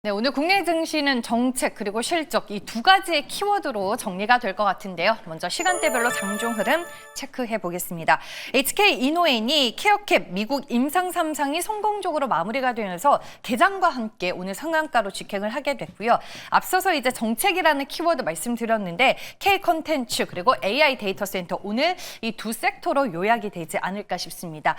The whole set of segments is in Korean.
네, 오늘 국내 증시는 정책 그리고 실적 이 두 가지의 키워드로 정리가 될 것 같은데요. 먼저 시간대별로 장중 흐름 체크해 보겠습니다. HK 이노엔이 케어캡 미국 임상 3상이 성공적으로 마무리가 되면서 개장과 함께 오늘 상한가로 직행을 하게 됐고요. 앞서서 이제 정책이라는 키워드 말씀드렸는데 K 컨텐츠 그리고 AI 데이터 센터 오늘 이 두 섹터로 요약이 되지 않을까 싶습니다.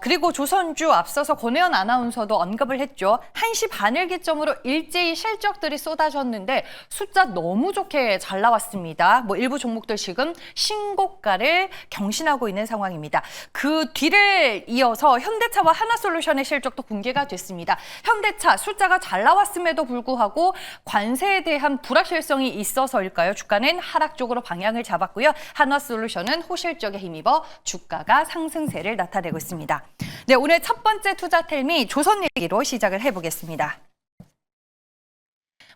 그리고 조선주 앞서서 권혜연 아나운서도 언급을 했죠. 1시 반을 기점으로 일제히 실적들이 쏟아졌는데 숫자 너무 좋게 잘 나왔습니다. 일부 종목들 지금 신고가를 경신하고 있는 상황입니다. 그 뒤를 이어서 현대차와 하나솔루션의 실적도 공개가 됐습니다. 현대차 숫자가 잘 나왔음에도 불구하고 관세에 대한 불확실성이 있어서일까요? 주가는 하락 쪽으로 방향을 잡았고요. 하나솔루션은 호실적에 힘입어 주가가 상승세를 나타내고 있습니다. 네, 오늘 첫 번째 투자텔미 조선 얘기로 시작을 해보겠습니다.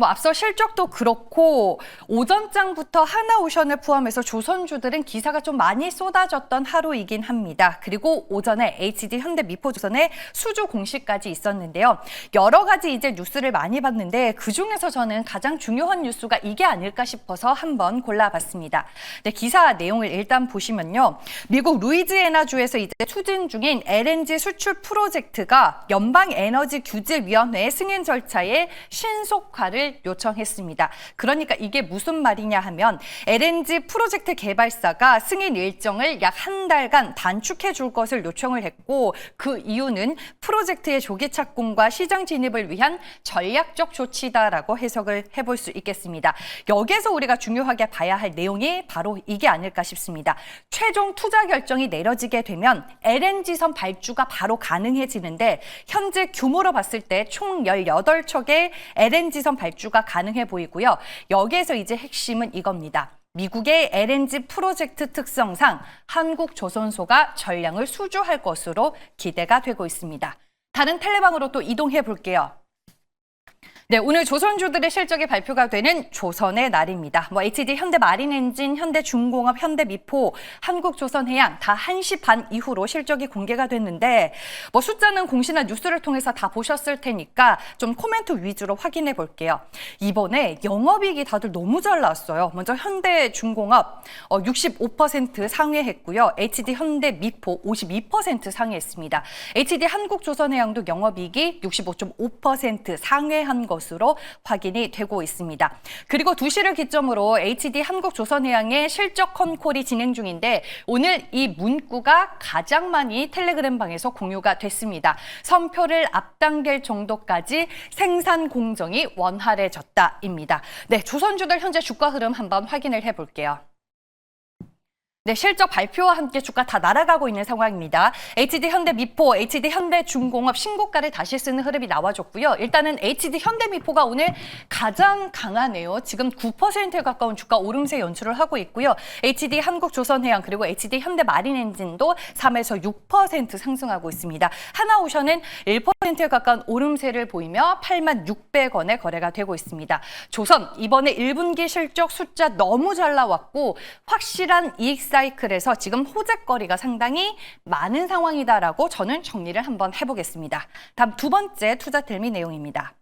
앞서 실적도 그렇고 오전장부터 하나오션을 포함해서 조선주들은 기사가 좀 많이 쏟아졌던 하루이긴 합니다. 그리고 오전에 HD 현대미포조선의 수주 공시까지 있었는데요. 여러 가지 이제 뉴스를 많이 봤는데 그중에서 저는 가장 중요한 뉴스가 이게 아닐까 싶어서 한번 골라봤습니다. 네, 기사 내용을 일단 보시면요. 미국 루이지애나주에서 이제 추진 중인 LNG 수출 프로젝트가 연방에너지규제위원회의 승인 절차에 신속화를 요청했습니다. 그러니까 이게 무슨 말이냐 하면 LNG 프로젝트 개발사가 승인 일정을 약 한 달간 단축해 줄 것을 요청을 했고 그 이유는 프로젝트의 조기 착공과 시장 진입을 위한 전략적 조치다라고 해석을 해볼 수 있겠습니다. 여기에서 우리가 중요하게 봐야 할 내용이 바로 이게 아닐까 싶습니다. 최종 투자 결정이 내려지게 되면 LNG선 발주가 바로 가능해지는데 현재 규모로 봤을 때 총 18척의 LNG선 발주가 가능해 보이고요. 여기에서 이제 핵심은 이겁니다. 미국의 LNG 프로젝트 특성상 한국조선소가 전량을 수주할 것으로 기대가 되고 있습니다. 다른 텔레방으로 또 이동해 볼게요. 네, 오늘 조선주들의 실적이 발표가 되는 조선의 날입니다. HD 현대마린엔진, 현대중공업, 현대미포, 한국조선해양 다 1시 반 이후로 실적이 공개가 됐는데 숫자는 공시나 뉴스를 통해서 다 보셨을 테니까 좀 코멘트 위주로 확인해 볼게요. 이번에 영업이익이 다들 너무 잘 나왔어요. 먼저 현대중공업 65% 상회했고요. HD 현대미포 52% 상회했습니다. HD 한국조선해양도 영업이익이 65.5% 상회한 것으로 확인이 되고 있습니다. 그리고 2시를 기점으로 HD 한국조선해양의 실적 컨콜이 진행 중인데 오늘 이 문구가 가장 많이 텔레그램 방에서 공유가 됐습니다. 선표를 앞당길 정도까지 생산 공정이 원활해졌다입니다. 네, 조선주들 현재 주가 흐름 한번 확인을 해볼게요. 네, 실적 발표와 함께 주가 다 날아가고 있는 상황입니다. HD 현대미포, HD 현대중공업 신고가를 다시 쓰는 흐름이 나와줬고요. 일단은 HD 현대미포가 오늘 가장 강하네요. 지금 9%에 가까운 주가 오름세 연출을 하고 있고요. HD 한국조선해양 그리고 HD 현대마린엔진도 3에서 6% 상승하고 있습니다. 하나오션은 1%에 가까운 오름세를 보이며 86,600원에 거래가 되고 있습니다. 조선 이번에 1분기 실적 숫자 너무 잘 나왔고 확실한 이익 사이클에서 지금 호재거리가 상당히 많은 상황이다라고 저는 정리를 한번 해보겠습니다. 다음 두 번째 투자텔미 내용입니다.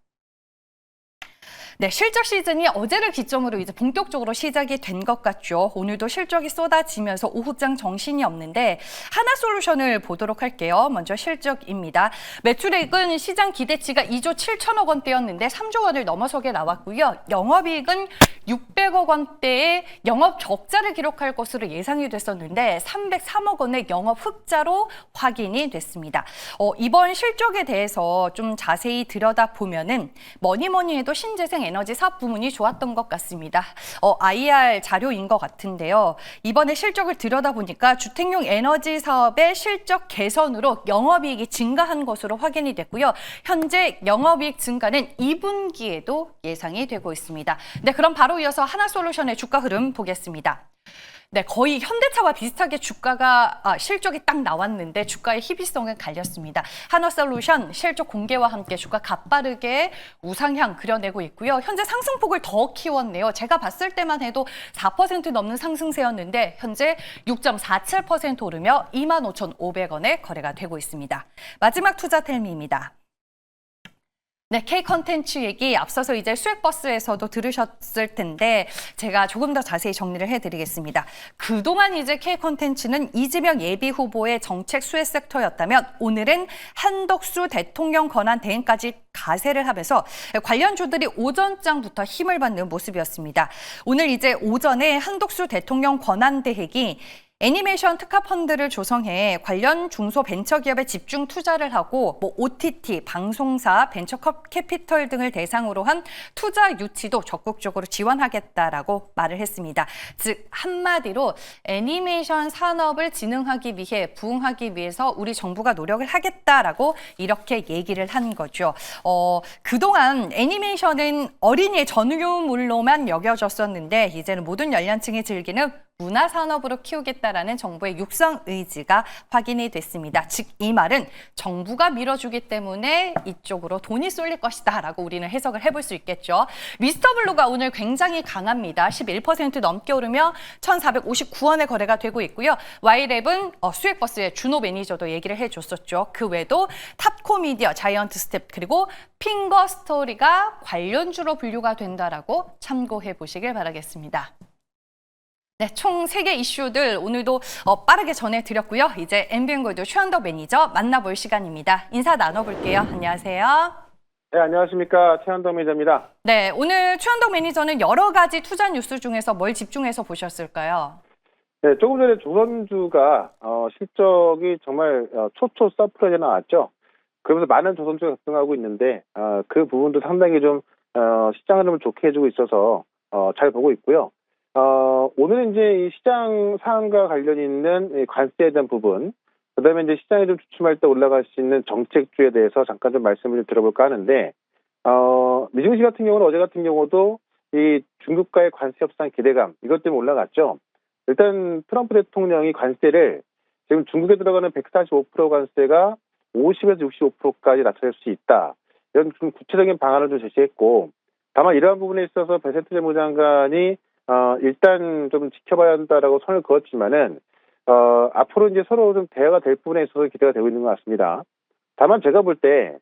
네, 실적 시즌이 어제를 기점으로 이제 본격적으로 시작이 된 것 같죠. 오늘도 실적이 쏟아지면서 오후장 정신이 없는데 하나솔루션을 보도록 할게요. 먼저 실적입니다. 매출액은 시장 기대치가 2조 7천억 원대였는데 3조 원을 넘어서게 나왔고요. 영업이익은 600억 원대의 영업 적자를 기록할 것으로 예상이 됐었는데 303억 원의 영업 흑자로 확인이 됐습니다. 이번 실적에 대해서 좀 자세히 들여다보면은 뭐니 해도 신재생 에너지 사업 부문이 좋았던 것 같습니다. IR 자료인 것 같은데요. 이번에 실적을 들여다보니까 주택용 에너지 사업의 실적 개선으로 영업이익이 증가한 것으로 확인이 됐고요. 현재 영업이익 증가는 2분기에도 예상이 되고 있습니다. 네, 그럼 바로 이어서 하나솔루션의 주가 흐름 보겠습니다. 네, 거의 현대차와 비슷하게 실적이 딱 나왔는데 주가의 희비성은 갈렸습니다. 하나솔루션 실적 공개와 함께 주가 가빠르게 우상향 그려내고 있고요. 현재 상승폭을 더 키웠네요. 제가 봤을 때만 해도 4% 넘는 상승세였는데 현재 6.47% 오르며 25,500원에 거래가 되고 있습니다. 마지막 투자텔미입니다. 네, K 컨텐츠 얘기 앞서서 이제 수액버스에서도 들으셨을 텐데 제가 조금 더 자세히 정리를 해드리겠습니다. 그동안 이제 K 컨텐츠는 이재명 예비 후보의 정책 수혜 섹터였다면 오늘은 한덕수 대통령 권한 대행까지 가세를 하면서 관련주들이 오전장부터 힘을 받는 모습이었습니다. 오늘 이제 오전에 한덕수 대통령 권한 대행이 애니메이션 특화 펀드를 조성해 관련 중소벤처기업에 집중 투자를 하고 OTT, 방송사, 벤처 캐피털 등을 대상으로 한 투자 유치도 적극적으로 지원하겠다라고 말을 했습니다. 즉 한마디로 애니메이션 산업을 진흥하기 위해 부흥하기 위해서 우리 정부가 노력을 하겠다라고 이렇게 얘기를 한 거죠. 그동안 애니메이션은 어린이의 전유물로만 여겨졌었는데 이제는 모든 연령층이 즐기는 문화산업으로 키우겠다라는 정부의 육성 의지가 확인이 됐습니다. 즉 이 말은 정부가 밀어주기 때문에 이쪽으로 돈이 쏠릴 것이다 라고 우리는 해석을 해볼 수 있겠죠. 미스터블루가 오늘 굉장히 강합니다. 11% 넘게 오르며 1,459원에 거래가 되고 있고요. Y랩은 수액버스의 준호 매니저도 얘기를 해줬었죠. 그 외에도 탑코미디어, 자이언트 스텝 그리고 핑거스토리가 관련주로 분류가 된다라고 참고해 보시길 바라겠습니다. 네, 총 3개 이슈들 오늘도 빠르게 전해드렸고요. 이제 MBN골드 최현덕 매니저 만나볼 시간입니다. 인사 나눠볼게요. 안녕하세요. 네, 안녕하십니까. 최현덕 매니저입니다. 네, 오늘 최현덕 매니저는 여러 가지 투자 뉴스 중에서 뭘 집중해서 보셨을까요? 네, 조금 전에 조선주가 실적이 정말 초초 서프라이즈 나왔죠. 그러면서 많은 조선주가 급등하고 있는데 그 부분도 상당히 좀 시장 흐름을 좋게 해주고 있어서 잘 보고 있고요. 오늘은 이제 이 시장 상황과 관련 있는 관세에 대한 부분, 그다음에 이제 시장이 좀 주춤할 때 올라갈 수 있는 정책주에 대해서 잠깐 좀 말씀을 좀 드려볼까 하는데, 미증시 같은 경우는 어제 같은 경우도 이 중국과의 관세 협상 기대감 이것 때문에 올라갔죠. 일단 트럼프 대통령이 관세를 지금 중국에 들어가는 145% 관세가 50에서 65%까지 낮춰질 수 있다. 이런 좀 구체적인 방안을 좀 제시했고, 다만 이러한 부분에 있어서 베센트 재무장관이 일단 좀 지켜봐야 한다라고 선을 그었지만은, 앞으로 이제 서로 좀 대화가 될 부분에 있어서 기대가 되고 있는 것 같습니다. 다만 제가 볼 때,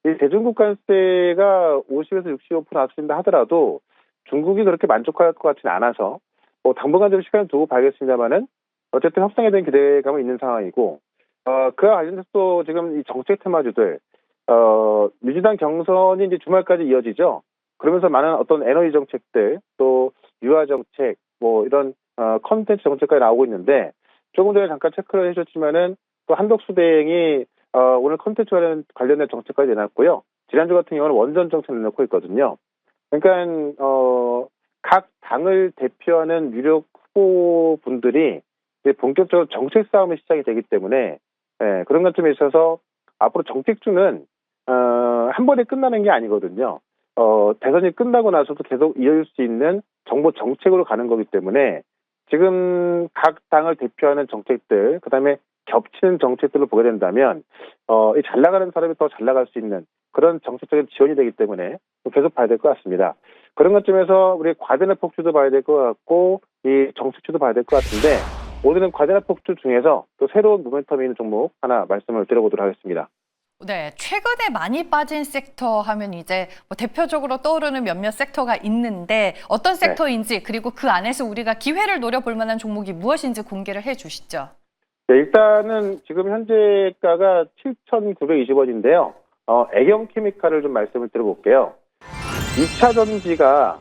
이 대중국 관세가 50에서 65% 낮춰진다 하더라도 중국이 그렇게 만족할 것 같지는 않아서, 당분간 좀 시간을 두고 봐야겠습니다만은, 어쨌든 협상에 대한 기대감은 있는 상황이고, 그와 관련해서 또 지금 이 정책 테마주들, 민주당 경선이 이제 주말까지 이어지죠. 그러면서 많은 어떤 에너지 정책들, 또 유아 정책, 이런 컨텐츠 정책까지 나오고 있는데, 조금 전에 잠깐 체크를 해줬지만은 또 한덕수 대행이 오늘 컨텐츠 관련된 정책까지 내놨고요. 지난주 같은 경우는 원전 정책 내놓고 있거든요. 그러니까 각 당을 대표하는 유력 후보분들이 이제 본격적으로 정책 싸움이 시작이 되기 때문에 그런 관점에 있어서 앞으로 정책주는 한 번에 끝나는 게 아니거든요. 대선이 끝나고 나서도 계속 이어질 수 있는 정보 정책으로 가는 거기 때문에 지금 각 당을 대표하는 정책들, 그다음에 겹치는 정책들을 보게 된다면 이 잘 나가는 사람이 더 잘 나갈 수 있는 그런 정책적인 지원이 되기 때문에 계속 봐야 될 것 같습니다. 그런 관점에서 우리 과대나 폭주도 봐야 될 것 같고 이 정책주도 봐야 될 것 같은데 오늘은 과대나 폭주 중에서 또 새로운 모멘텀이 있는 종목 하나 말씀을 드려보도록 하겠습니다. 네, 최근에 많이 빠진 섹터 하면 이제 대표적으로 떠오르는 몇몇 섹터가 있는데 어떤 섹터인지 그리고 그 안에서 우리가 기회를 노려볼 만한 종목이 무엇인지 공개를 해 주시죠. 네, 일단은 지금 현재가가 7,920원인데요. 애경 케미칼을 좀 말씀을 드려볼게요. 2차 전지가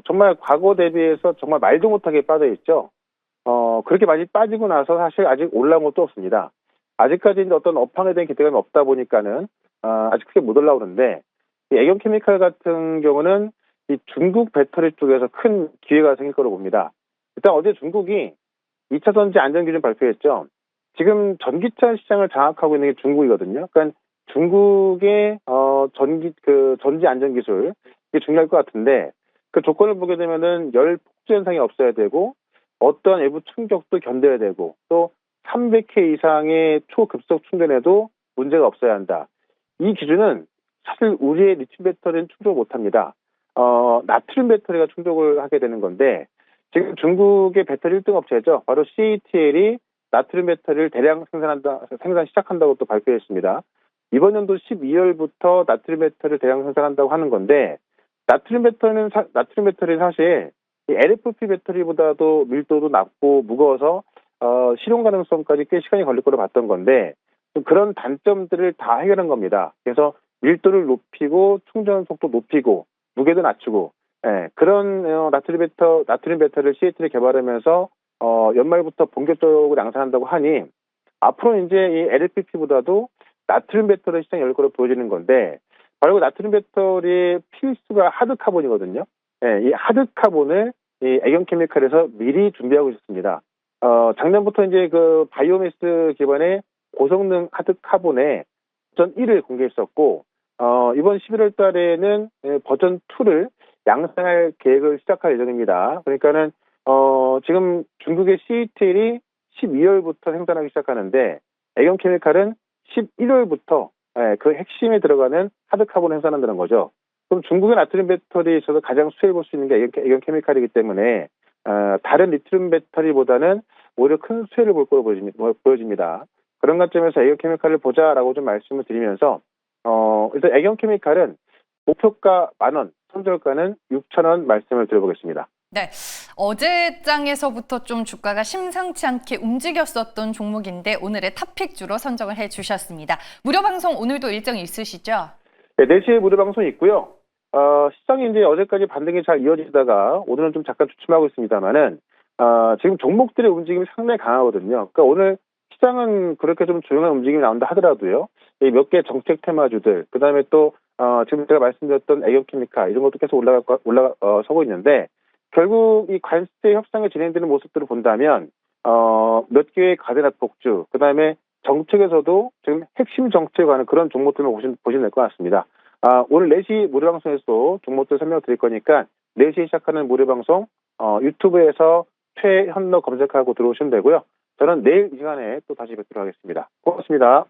정말 과거 대비해서 정말 말도 못하게 빠져 있죠. 그렇게 많이 빠지고 나서 사실 아직 올라온 것도 없습니다. 아직까지 어떤 업황에 대한 기대감이 없다 보니까는 아직 크게 못 올라오는데 이 애경 케미칼 같은 경우는 이 중국 배터리 쪽에서 큰 기회가 생길 거로 봅니다. 일단 어제 중국이 2차 전지 안전기준 발표했죠. 지금 전기차 시장을 장악하고 있는 게 중국이거든요. 그러니까 중국의 전지 안전 기술 이게 중요할 것 같은데 그 조건을 보게 되면은 열 폭주 현상이 없어야 되고 어떠한 외부 충격도 견뎌야 되고 또 300회 이상의 초급속 충전에도 문제가 없어야 한다. 이 기준은 사실 우리의 리튬 배터리는 충족을 못합니다. 나트륨 배터리가 충족을 하게 되는 건데 지금 중국의 배터리 1등 업체죠. 바로 CATL이 나트륨 배터리를 대량 생산 시작한다고 또 발표했습니다. 이번 연도 12월부터 나트륨 배터리를 대량 생산한다고 하는 건데, 나트륨 배터리는 사실 이 LFP 배터리보다도 밀도도 낮고 무거워서 실용 가능성까지 꽤 시간이 걸릴 거로 봤던 건데, 좀 그런 단점들을 다 해결한 겁니다. 그래서 밀도를 높이고 충전 속도 높이고 무게도 낮추고, 그런 나트륨 배터리를 CATL이 개발하면서 연말부터 본격적으로 양산한다고 하니, 앞으로 이제 이 LFP보다도 나트륨 배터리 시장이 열릴 거로 보여지는 건데, 바로 그 나트륨 배터리의 필수가 하드카본이거든요. 이 하드카본을 이 애경케미칼에서 미리 준비하고 있었습니다. 작년부터 이제 그 바이오매스 기반의 고성능 하드카본의 버전 1을 공개했었고, 이번 11월 달에는 버전 2를 양산할 계획을 시작할 예정입니다. 그러니까는, 지금 중국의 CATL이 12월부터 생산하기 시작하는데, 애경케미칼은 11월부터 그 핵심에 들어가는 하드카본을 생산한다는 거죠. 그럼 중국의 나트륨 배터리에 있어서 가장 수혜를 볼 수 있는 게 애경케미칼이기 때문에 다른 리튬 배터리보다는 오히려 큰 수혜를 볼 거로 보여집니다. 그런 관점에서 애경케미칼을 보자라고 좀 말씀을 드리면서 일단 애경케미칼은 목표가 10,000원, 손절가는 6,000원 말씀을 드려보겠습니다. 네, 어제 장에서부터 좀 주가가 심상치 않게 움직였었던 종목인데 오늘의 탑픽주로 선정을 해주셨습니다. 무료 방송 오늘도 일정 있으시죠? 네, 4시에 무료 방송이 있고요. 시장이 이제 어제까지 반등이 잘 이어지다가 오늘은 좀 잠깐 주춤하고 있습니다만은, 지금 종목들의 움직임이 상당히 강하거든요. 그러니까 오늘 시장은 그렇게 좀 조용한 움직임이 나온다 하더라도요. 몇 개 정책 테마주들, 그 다음에 또, 지금 제가 말씀드렸던 애경케미칼, 이런 것도 계속 올라서고 있는데, 결국 이 관세 협상이 진행되는 모습들을 본다면, 몇 개의 가대납 폭주, 그 다음에 정책에서도 지금 핵심 정책에 관한 그런 종목들만 보시면 될 것 같습니다. 오늘 4시 무료 방송에서도 종목들 설명드릴 거니까 4시에 시작하는 무료 방송 유튜브에서 최현로 검색하고 들어오시면 되고요. 저는 내일 이 시간에 또 다시 뵙도록 하겠습니다. 고맙습니다.